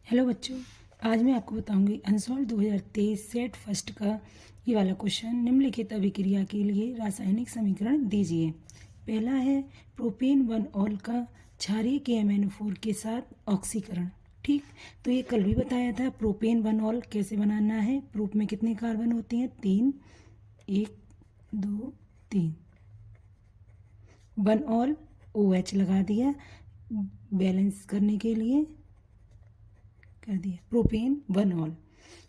Hello बच्चों, आज मैं आपको बताऊंगी अनसॉल्व 2023 सेट फर्स्ट का ये वाला क्वेश्चन। निम्नलिखित अभिक्रिया के लिए रासायनिक समीकरण दीजिए। पहला है प्रोपेन 1 ऑल का क्षारीय KMnO4 के साथ ऑक्सीकरण। ठीक, तो ये कल भी बताया था। प्रोपेन 1 ऑल कैसे बनाना है। प्रोप में कितने कार्बन होते हैं? 3, 1, 2, 3। 1 ऑल OH लगा दिया बैलेंस करने के लिए, कर दिया प्रोपेन 1 ऑल।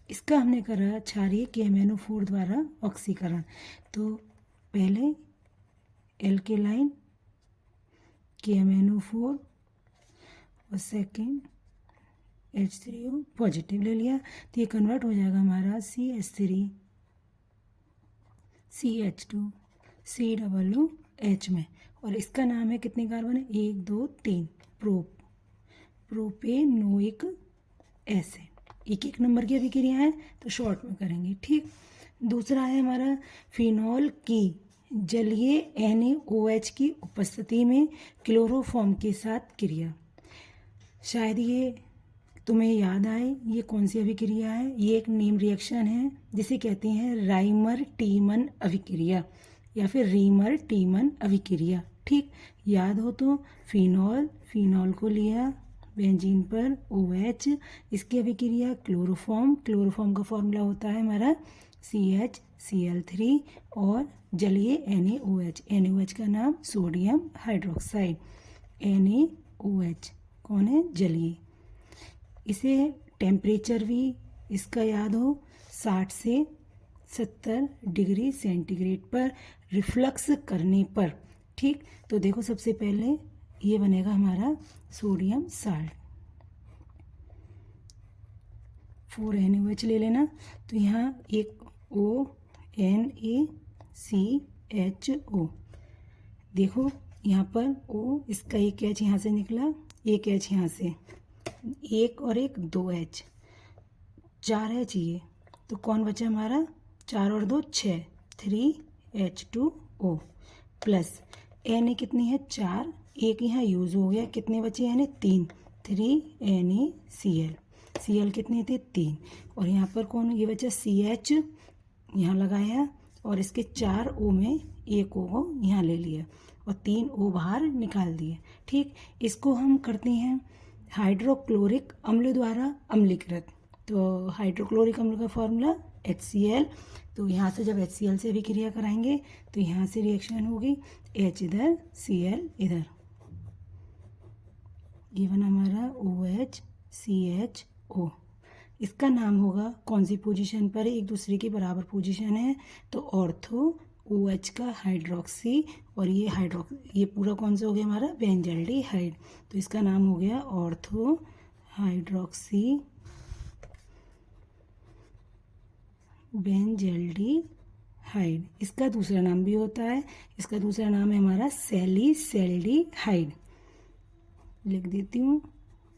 इसका हमने करा क्षारीय KMnO4 द्वारा ऑक्सीकरण। तो पहले एल्केलाइन KMnO4 और सेकेंड H3O पॉजिटिव ले लिया, तो ये कन्वर्ट हो जाएगा हमारा CH3 CH2 COOH में। और इसका नाम है, कितने कार्बन है? 1, 2, 3। Propanoic acid. एक एक नंबर की अभिक्रिया है तो शॉर्ट में करेंगे। ठीक, दूसरा है हमारा फिनॉल की जलीय NaOH की उपस्थिति में क्लोरोफॉर्म के साथ क्रिया। शायद ये तुम्हें याद आए, ये कौन सी अभिक्रिया है। ये एक नेम रिएक्शन है जिसे कहते हैं राइमर टीमन अभिक्रिया या फिर रीमर टीमन अभिक्रिया। ठीक, याद हो तो फिनॉल को लिया बेंजीन पर OH, इसकी अभिक्रिया क्लोरोफॉर्म का फॉर्मूला होता है हमारा CHCl3 और जलीय NaOH का नाम सोडियम हाइड्रोक्साइड। NaOH कौन है? जलीय। इसे टेम्परेचर भी इसका याद हो, 60 से 70 डिग्री सेंटीग्रेड पर रिफ्लक्स करने पर। ठीक, तो देखो सबसे पहले ये बनेगा हमारा सोडियम साल्ट। 4NaOH ले लेना, तो यहाँ एक ONaCHO। देखो यहाँ पर O, इसका एक H यहाँ से निकला, एक H यहाँ से, एक और एक 2H, 4H ये। तो कौन बचा हमारा? 4 और 2 6, 3H2O प्लस Na कितनी है? 4, एक यहाँ यूज़ हो गया, कितने बचे यानी 3, 3NaCl। Cl कितने थे? 3। और यहाँ पर कौन? ये बचा CH, यहाँ लगाया और इसके 4 O में एक O यहाँ ले लिया और 3 O बाहर निकाल दिए। ठीक, इसको हम करते हैं हाइड्रोक्लोरिक अम्ल द्वारा अम्लीकृत। तो हाइड्रोक्लोरिक अम्ल का फॉर्मूला HCl। तो यहाँ से जब HCl से अभिक्रिया कराएंगे तो यहाँ से रिएक्शन होगी, H इधर Cl इधर, ये बना हमारा OHCHO। इसका नाम होगा, कौन सी पोजीशन पर है? एक दूसरे के बराबर पोजीशन है, तो ऑर्थो OH का हाइड्रोक्सी, और ये पूरा कौन सा हो गया हमारा? बेंजल्डिहाइड। तो इसका नाम हो गया ऑर्थो हाइड्रोक्सी बेंजल्डिहाइड। इसका दूसरा नाम भी होता है, इसका दूसरा नाम है हमारा सैलिसैल्डिहाइड। लिख देती हूँ,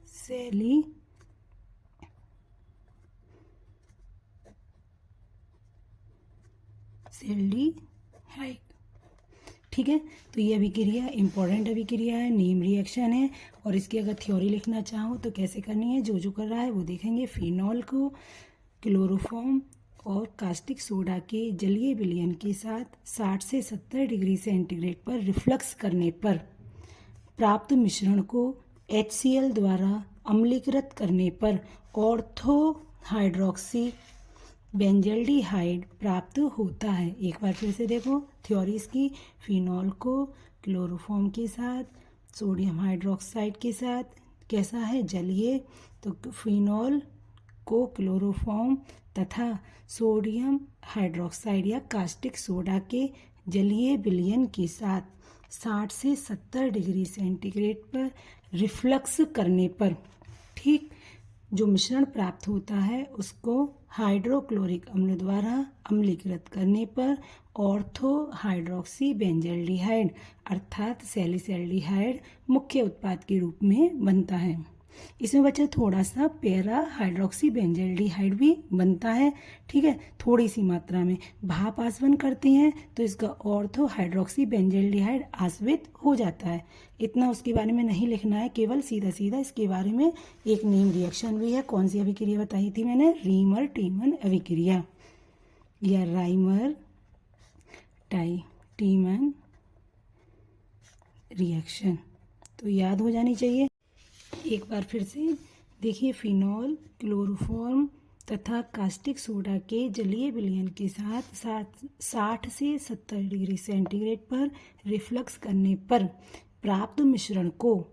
सैलिसैल्डिहाइड। ठीक है, तो ये अभिक्रिया इंपॉर्टेंट अभिक्रिया है, नेम रिएक्शन है। और इसकी अगर थ्योरी लिखना चाहो तो कैसे करनी है, जो कर रहा है वो देखेंगे। फिनॉल को क्लोरोफॉर्म और कास्टिक सोडा के जलीय विलयन के साथ 60 से 70 डिग्री सेंटीग्रेड पर रिफ्लक्स करने पर प्राप्त मिश्रण को HCl द्वारा अम्लीकृत करने पर ऑर्थो हाइड्रोक्सी बेंजल्डिहाइड प्राप्त होता है। एक बार फिर से देखो थ्योरी इसकी। फिनॉल को क्लोरोफॉर्म के साथ सोडियम हाइड्रोक्साइड के साथ कैसा है? जलीय। तो फिनॉल को क्लोरोफॉर्म तथा सोडियम हाइड्रोक्साइड या कास्टिक सोडा के जलीय विलयन के साथ 60 से 70 डिग्री सेंटीग्रेड पर रिफ्लक्स करने पर, ठीक, जो मिश्रण प्राप्त होता है उसको हाइड्रोक्लोरिक अम्ल द्वारा अम्लीकृत करने पर ऑर्थो हाइड्रोक्सी बेंजल्डिहाइड अर्थात सैलिसैल्डिहाइड मुख्य उत्पाद के रूप में बनता है। इसमें बच्चा थोड़ा सा पैरा हाइड्रोक्सी बेंजल्डिहाइड भी बनता है, ठीक है, थोड़ी सी मात्रा में। भाप आसवन करते हैं तो इसका ऑर्थो हाइड्रोक्सी बेंजल्डिहाइड आसवित हो जाता है। इतना उसके बारे में नहीं लिखना है, केवल सीधा सीधा इसके बारे में एक नेम रिएक्शन भी है। कौन सी अभिक्रिया बताई थी मैंने? रीमर टीमन अभिक्रिया या राइमर टीमन रिएक्शन, तो याद हो जानी चाहिए। एक बार फिर से देखिए, फिनॉल, क्लोरोफॉर्म तथा कास्टिक सोडा के जलीय विलयन के साथ 60 से 70 डिग्री सेंटीग्रेड पर रिफ्लक्स करने पर प्राप्त मिश्रण को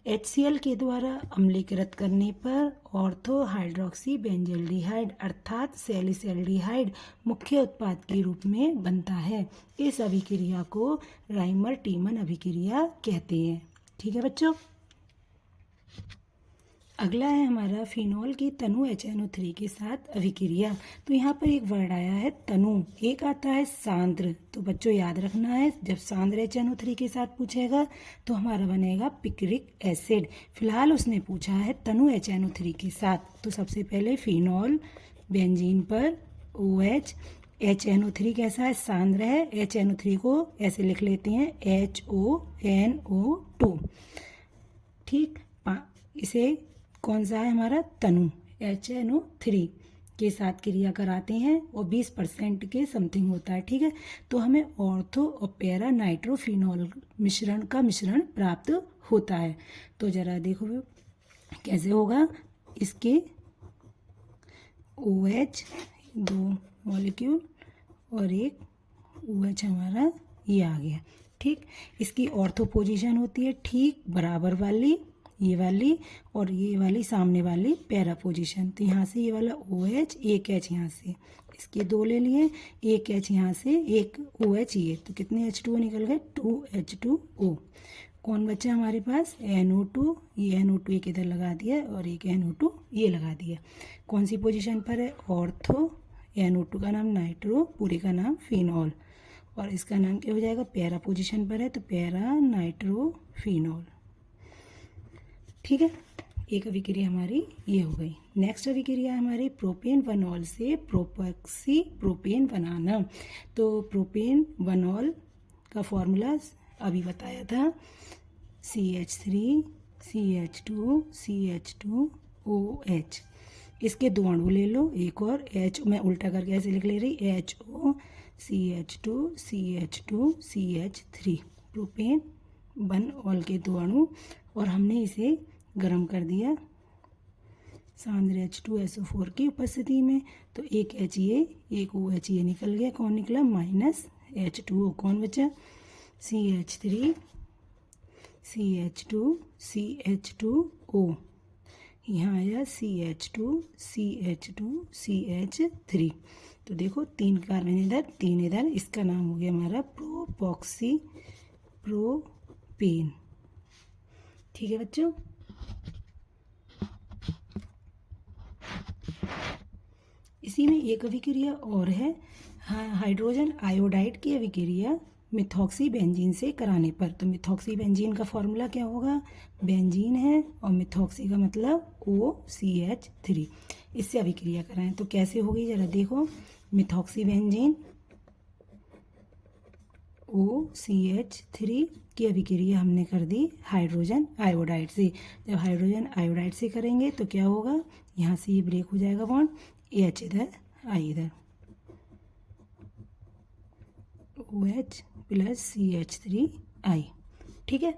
HCl के द्वारा अम्लीकृत करने पर ऑर्थो हाइड्रोक्सी बेंजल्डिहाइड अर्थात सैलिसैल्डिहाइड मुख्य उत्पाद के रूप में बनता है। इस अभिक्रिया को राइमर टीमन अभिक्रिया कहते हैं। ठीक है बच्चों। अगला है हमारा फिनॉल की तनु HNO3 के साथ अभिक्रिया। तो यहाँ पर एक वर्ड आया है तनु, एक आता है सांद्र। तो बच्चों याद रखना है, जब सांद्र HNO3 के साथ पूछेगा तो हमारा बनेगा पिक्रिक एसिड। फिलहाल उसने पूछा है तनु HNO3 के साथ। तो सबसे पहले फिनॉल बेंजीन पर OH, HNO3 कैसा है? सांद्र है। HNO3 को ऐसे लिख लेते हैं HONO2। ठीक, इसे कौन सा है हमारा? तनु HNO3 के साथ क्रिया कराते हैं और 20% के समथिंग होता है। ठीक है, तो हमें ऑर्थो और पैरा नाइट्रोफिनॉल मिश्रण प्राप्त होता है। तो जरा देखो कैसे होगा। इसके OH 2 मॉलिक्यूल और एक OH हमारा ये आ गया। ठीक, इसकी ऑर्थो पोजीशन होती है ठीक बराबर वाली, ये वाली, और ये वाली सामने वाली पैरा पोजीशन। तो यहाँ से ये वाला OH, एक H यहाँ से, इसके 2 ले लिए, एक H यहाँ से, एक OH ये, तो कितने H2O निकल गए? 2H2O। कौन बचा हमारे पास? NO2। ये NO2 एक इधर लगा दिया और एक NO2 ये लगा दिया। कौन सी पोजीशन पर है? ऑर्थो। NO2 का नाम नाइट्रो, पूरे का नाम फिनॉल, और इसका नाम क्या हो जाएगा? पैरा पोजीशन पर है तो पैरा नाइट्रोफिनॉल। ठीक है, एक अभिक्रिया हमारी ये हो गई। नेक्स्ट अभिक्रिया हमारी प्रोपेन वनॉल से प्रोपॉक्सी प्रोपेन बनाना। तो प्रोपेन वनॉल का फॉर्मूला अभी बताया था, CH3 CH2 CH2OH। इसके 2 अणु ले लो, एक और H, मैं उल्टा करके ऐसे लिख ले रही, HO CH2 CH2 CH3, propane वनॉल के 2 अणु, और हमने इसे गर्म कर दिया सांद्र H2SO4 की उपस्थिति में। तो एक H ये, एक OH ये निकल गया। कौन निकला? -H2O। कौन बचा? CH3 CH2 CH2O। यहाँ आया CH2 CH2 CH3। तो देखो 3 कार्बन इधर, 3 इधर, इसका नाम हो गया हमारा प्रोपॉक्सी प्रोपेन। ठीक है बच्चों। इसी में एक अभिक्रिया और है, हाइड्रोजन आयोडाइड की अभिक्रिया मिथॉक्सी बेंजीन से कराने पर। तो मिथॉक्सी बेंजीन का फॉर्मूला क्या होगा? बेंजीन है और मिथॉक्सी का मतलब OCH3। इससे अभिक्रिया कराएं तो कैसे होगी जरा देखो। मिथॉक्सी बेंजीन OCH3 की अभिक्रिया हमने कर दी हाइड्रोजन आयोडाइड से। जब हाइड्रोजन आयोडाइड से करेंगे तो क्या होगा? यहाँ से ये ब्रेक हो जाएगा बॉन्ड, H इधर, I इधर, OH + CH3I। ठीक है।